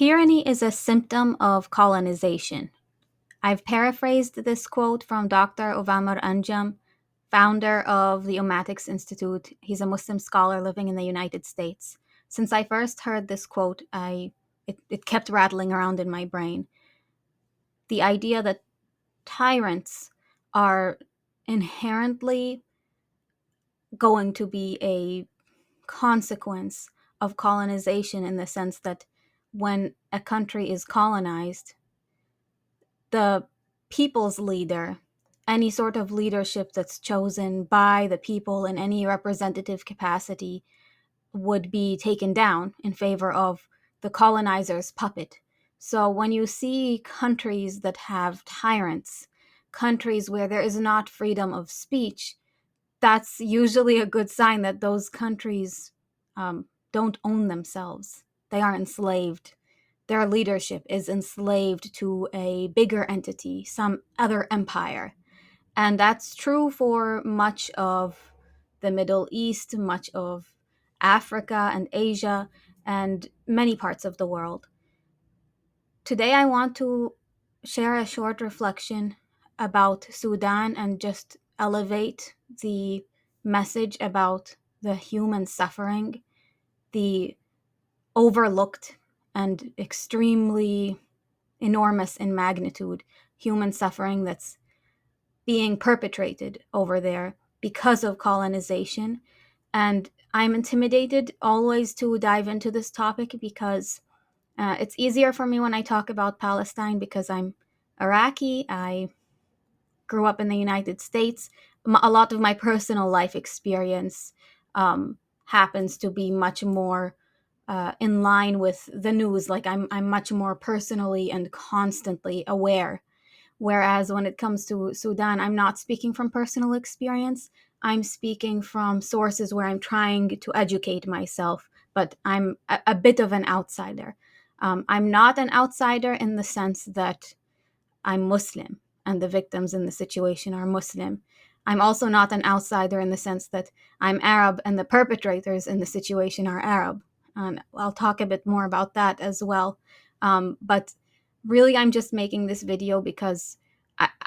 Tyranny is a symptom of colonization. I've paraphrased this quote from Dr. Ovamir Anjum, founder of the Ummatics Institute. He's a Muslim scholar living in the United States. Since I first heard this quote, it kept rattling around in my brain. The idea that tyrants are inherently going to be a consequence of colonization, in the sense that when a country is colonized, the people's leader, any sort of leadership that's chosen by the people in any representative capacity, would be taken down in favor of the colonizer's puppet. So when you see countries that have tyrants, countries where there is not freedom of speech, that's usually a good sign that those countries don't own themselves. They are enslaved. Their leadership is enslaved to a bigger entity, some other empire. And that's true for much of the Middle East, much of Africa and Asia, and many parts of the world. Today, I want to share a short reflection about Sudan and just elevate the message about the human suffering, the overlooked and extremely enormous in magnitude human suffering that's being perpetrated over there because of colonization. And I'm intimidated always to dive into this topic because it's easier for me when I talk about Palestine because I'm Iraqi. I grew up in the United States. A lot of my personal life experience happens to be much more in line with the news. Like I'm much more personally and constantly aware. Whereas when it comes to Sudan, I'm not speaking from personal experience. I'm speaking from sources where I'm trying to educate myself, but I'm a bit of an outsider. I'm not an outsider in the sense that I'm Muslim and the victims in the situation are Muslim. I'm also not an outsider in the sense that I'm Arab and the perpetrators in the situation are Arab. And I'll talk a bit more about that as well. But really, I'm just making this video because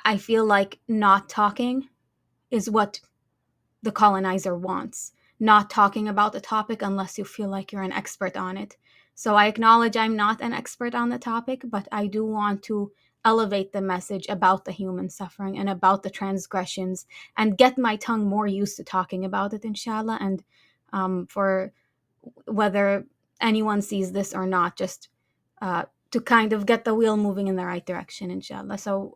I feel like not talking is what the colonizer wants. Not talking about the topic unless you feel like you're an expert on it. So I acknowledge I'm not an expert on the topic, but I do want to elevate the message about the human suffering and about the transgressions and get my tongue more used to talking about it, inshallah. And for whether anyone sees this or not, just to kind of get the wheel moving in the right direction, inshallah. So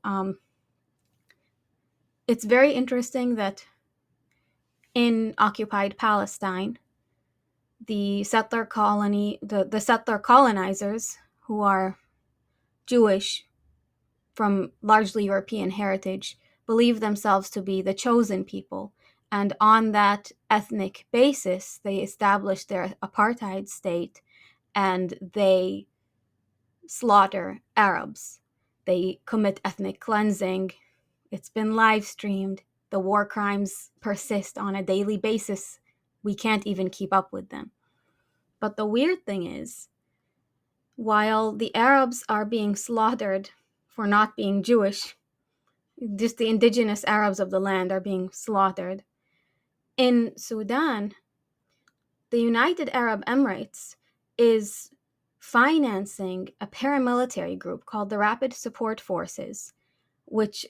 it's very interesting that in occupied Palestine, the settler colonizers, who are Jewish from largely European heritage, believe themselves to be the chosen people. And on that ethnic basis, they established their apartheid state and they slaughter Arabs. They commit ethnic cleansing. It's been live streamed. The war crimes persist on a daily basis. We can't even keep up with them. But the weird thing is, while the Arabs are being slaughtered for not being Jewish, just the indigenous Arabs of the land are being slaughtered. In Sudan, the United Arab Emirates is financing a paramilitary group called the Rapid Support Forces, which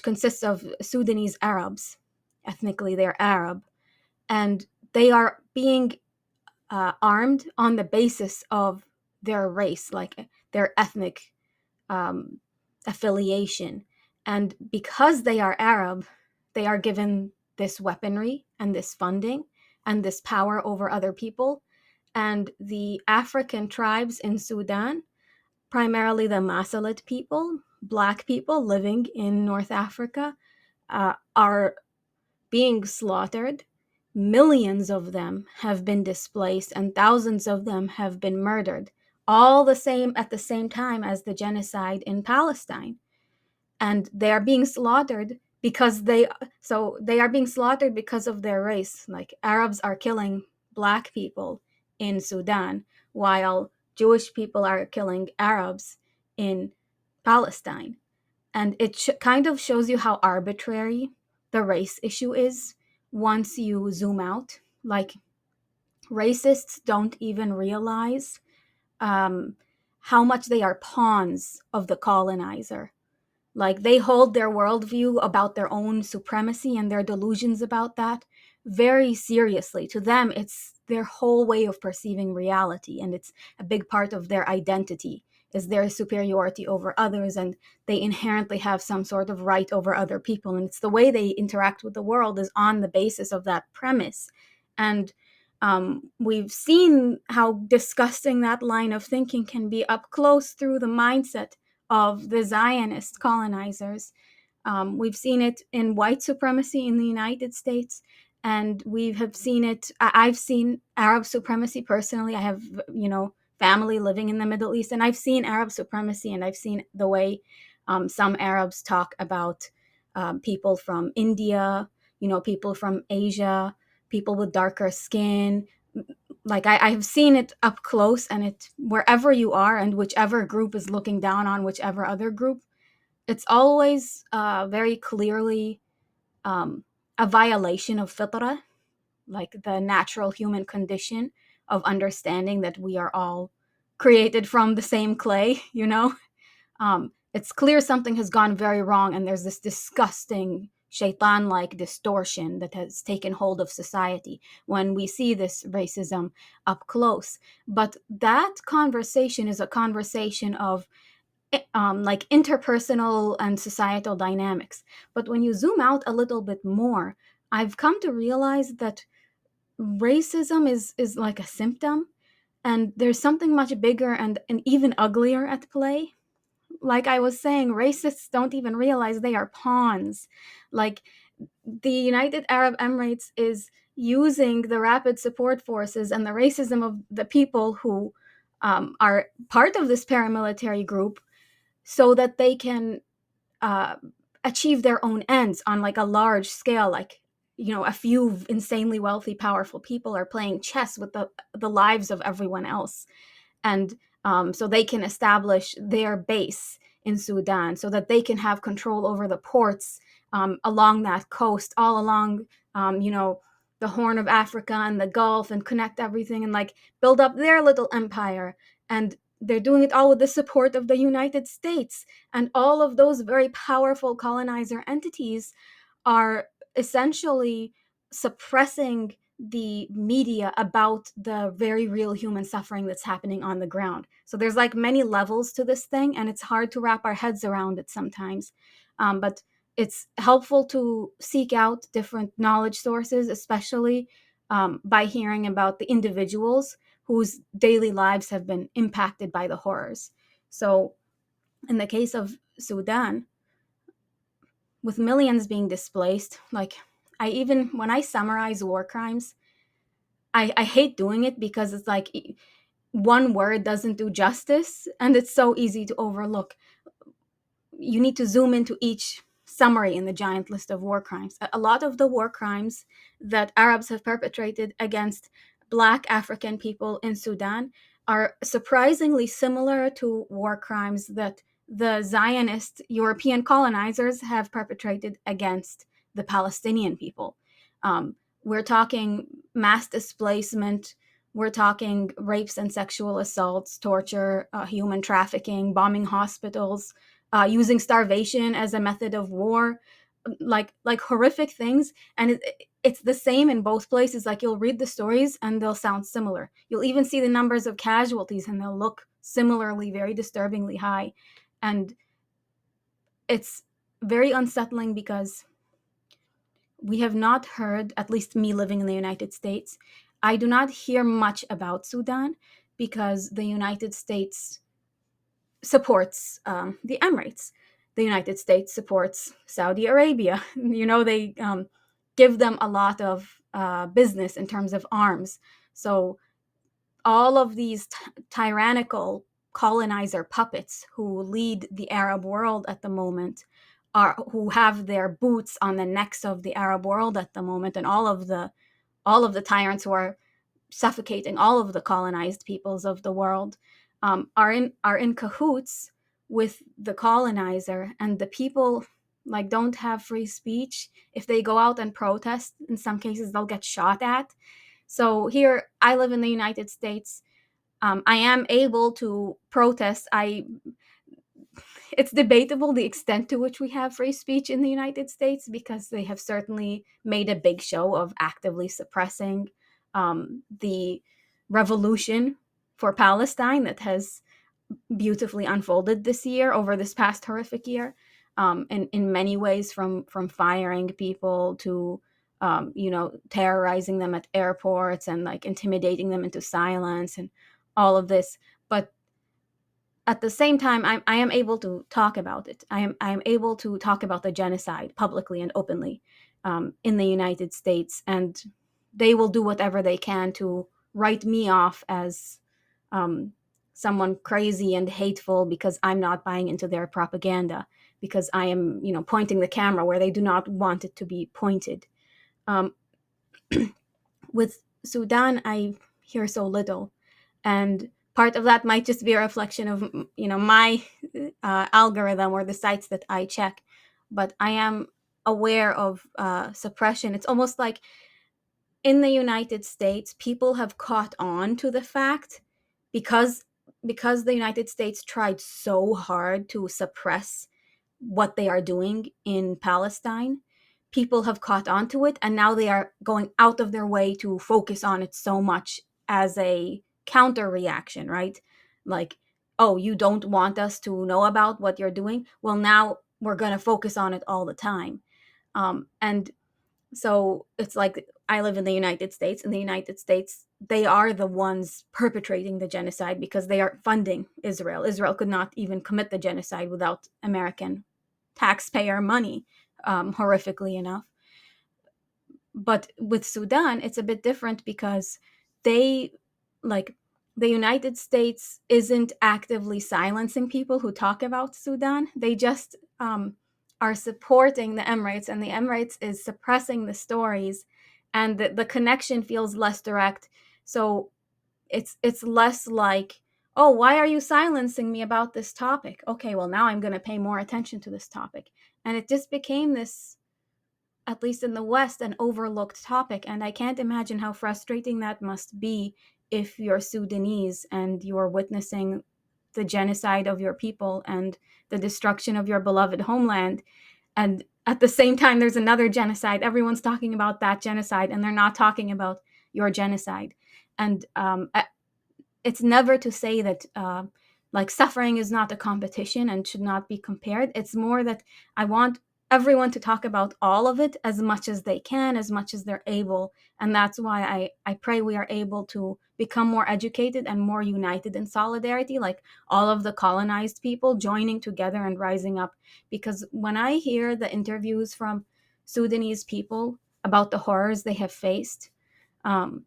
consists of Sudanese Arabs. Ethnically, they're Arab, and they are being armed on the basis of their race, like their ethnic affiliation. And because they are Arab, they are given this weaponry and this funding and this power over other people. And the African tribes in Sudan, primarily the Masalit people, Black people living in North Africa, are being slaughtered. Millions of them have been displaced and thousands of them have been murdered, all the same at the same time as the genocide in Palestine. And they are being slaughtered because they are being slaughtered because of their race. Like Arabs are killing Black people in Sudan, while Jewish people are killing Arabs in Palestine. And it kind of shows you how arbitrary the race issue is once you zoom out. Like, racists don't even realize um, how much they are pawns of the colonizer. Like, they hold their worldview about their own supremacy and their delusions about that very seriously. To them, it's their whole way of perceiving reality, and it's a big part of their identity is their superiority over others, and they inherently have some sort of right over other people. And it's the way they interact with the world is on the basis of that premise. And we've seen how disgusting that line of thinking can be up close through the mindset of the Zionist colonizers. We've seen it in white supremacy in the United States, and we have seen it. I've seen Arab supremacy personally. I have, family living in the Middle East, and I've seen Arab supremacy, and I've seen the way some Arabs talk about people from India, people from Asia, people with darker skin. Like, I have seen it up close, and it wherever you are and whichever group is looking down on whichever other group, it's always very clearly um, a violation of fitra, like the natural human condition of understanding that we are all created from the same clay. It's clear something has gone very wrong, and there's this disgusting shaitan like distortion that has taken hold of society when we see this racism up close. But that conversation is a conversation of like interpersonal and societal dynamics. But when you zoom out a little bit more, I've come to realize that racism is like a symptom, and there's something much bigger and even uglier at play. Like I was saying, racists don't even realize they are pawns. Like, the United Arab Emirates is using the rapid support forces and the racism of the people who are part of this paramilitary group so that they can uh, achieve their own ends on like a large scale. Like, a few insanely wealthy, powerful people are playing chess with the lives of everyone else. And so they can establish their base in Sudan so that they can have control over the ports along that coast, all along, the Horn of Africa and the Gulf, and connect everything and like build up their little empire. And they're doing it all with the support of the United States. And all of those very powerful colonizer entities are essentially suppressing the media about the very real human suffering that's happening on the ground. So there's like many levels to this thing, and it's hard to wrap our heads around it sometimes. But it's helpful to seek out different knowledge sources, especially by hearing about the individuals whose daily lives have been impacted by the horrors. So, in the case of Sudan, with millions being displaced, like, when I summarize war crimes, I hate doing it because it's like one word doesn't do justice, and it's so easy to overlook. You need to zoom into each summary in the giant list of war crimes. A lot of the war crimes that Arabs have perpetrated against Black African people in Sudan are surprisingly similar to war crimes that the Zionist European colonizers have perpetrated against the Palestinian people. We're talking mass displacement. We're talking rapes and sexual assaults, torture, human trafficking, bombing hospitals, using starvation as a method of war, like horrific things. And it's the same in both places. Like, you'll read the stories and they'll sound similar. You'll even see the numbers of casualties and they'll look similarly very disturbingly high. And it's very unsettling because we have not heard, at least me living in the United States, I do not hear much about Sudan because the United States supports the Emirates. The United States supports Saudi Arabia. They give them a lot of business in terms of arms. So all of these tyrannical colonizer puppets who lead the Arab world at the moment who have their boots on the necks of the Arab world at the moment, and all of the tyrants who are suffocating all of the colonized peoples of the world, are in cahoots with the colonizer, and the people like don't have free speech. If they go out and protest, in some cases they'll get shot at. So here, I live in the United States. I am able to protest. I It's debatable the extent to which we have free speech in the United States, because they have certainly made a big show of actively suppressing the revolution for Palestine that has beautifully unfolded this year, over this past horrific year, in many ways, from firing people to terrorizing them at airports and like intimidating them into silence and all of this. But at the same time, I am able to talk about it. I am able to talk about the genocide publicly and openly in the United States, and they will do whatever they can to write me off as um, someone crazy and hateful because I'm not buying into their propaganda, because I am, pointing the camera where they do not want it to be pointed. Um, with Sudan, I hear so little, and part of that might just be a reflection of my algorithm or the sites that I check. But I am aware of suppression. It's almost like in the United States, people have caught on to the fact, because the United States tried so hard to suppress what they are doing in Palestine. People have caught on to it, and now they are going out of their way to focus on it so much as a counter reaction, right? Like, oh, you don't want us to know about what you're doing? Well, now we're going to focus on it all the time. And so it's like, I live in the United States. In the United States, they are the ones perpetrating the genocide because they are funding Israel. Israel could not even commit the genocide without American taxpayer money, horrifically enough. But with Sudan, it's a bit different because they, like, the United States isn't actively silencing people who talk about Sudan. They just are supporting the Emirates, and the Emirates is suppressing the stories, and the connection feels less direct. So it's less like, oh, why are you silencing me about this topic? Okay, well, now I'm going to pay more attention to this topic. And it just became this, at least in the West, an overlooked topic. And I can't imagine how frustrating that must be if you're Sudanese and you're witnessing the genocide of your people and the destruction of your beloved homeland. And at the same time, there's another genocide. Everyone's talking about that genocide, and they're not talking about your genocide. And it's never to say that like suffering is not a competition and should not be compared. It's more that I want everyone to talk about all of it as much as they can, as much as they're able. And that's why I pray we are able to become more educated and more united in solidarity, like all of the colonized people joining together and rising up. Because when I hear the interviews from Sudanese people about the horrors they have faced, um,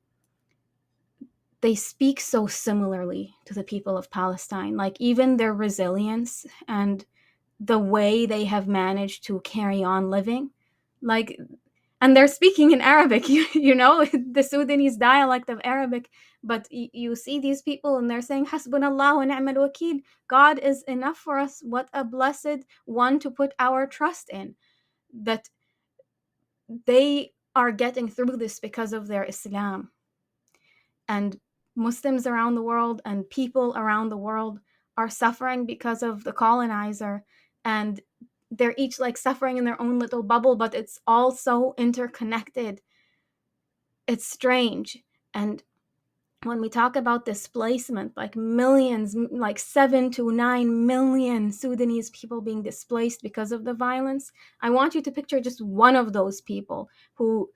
they speak so similarly to the people of Palestine. Like, even their resilience and the way they have managed to carry on living, like, and they're speaking in Arabic, the Sudanese dialect of Arabic. But you see these people and they're saying, Hasbunallah wa ni'mal wakil. God is enough for us. What a blessed one to put our trust in. That they are getting through this because of their Islam. And Muslims around the world and people around the world are suffering because of the colonizer, and they're each like suffering in their own little bubble, but it's all so interconnected. It's strange. And when we talk about displacement, like millions, like 7 to 9 million Sudanese people being displaced because of the violence, I want you to picture just one of those people who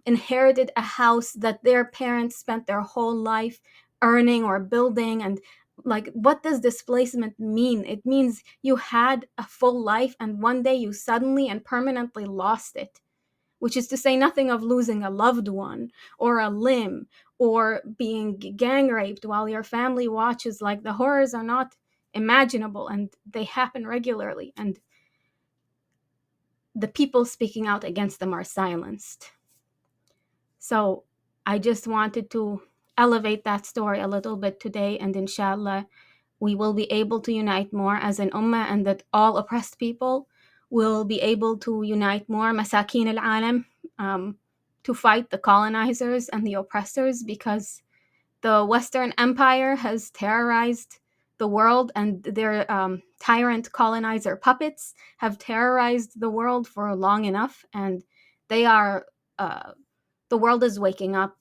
inherited a house that their parents spent their whole life earning or building. And like, what does displacement mean? It means you had a full life and one day you suddenly and permanently lost it, which is to say nothing of losing a loved one or a limb or being gang raped while your family watches. Like, the horrors are not imaginable and they happen regularly, and the people speaking out against them are silenced. So I just wanted to elevate that story a little bit today, and inshallah, we will be able to unite more as an ummah, and that all oppressed people will be able to unite more, masakin al-alam, to fight the colonizers and the oppressors, because the Western Empire has terrorized the world, and their tyrant colonizer puppets have terrorized the world for long enough, and they are, the world is waking up.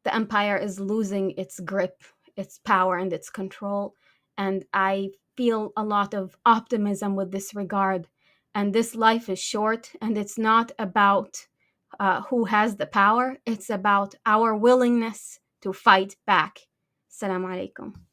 The empire is losing its grip, its power, and its control. And I feel a lot of optimism with this regard. And this life is short, and it's not about who has the power, it's about our willingness to fight back. Assalamu alaikum.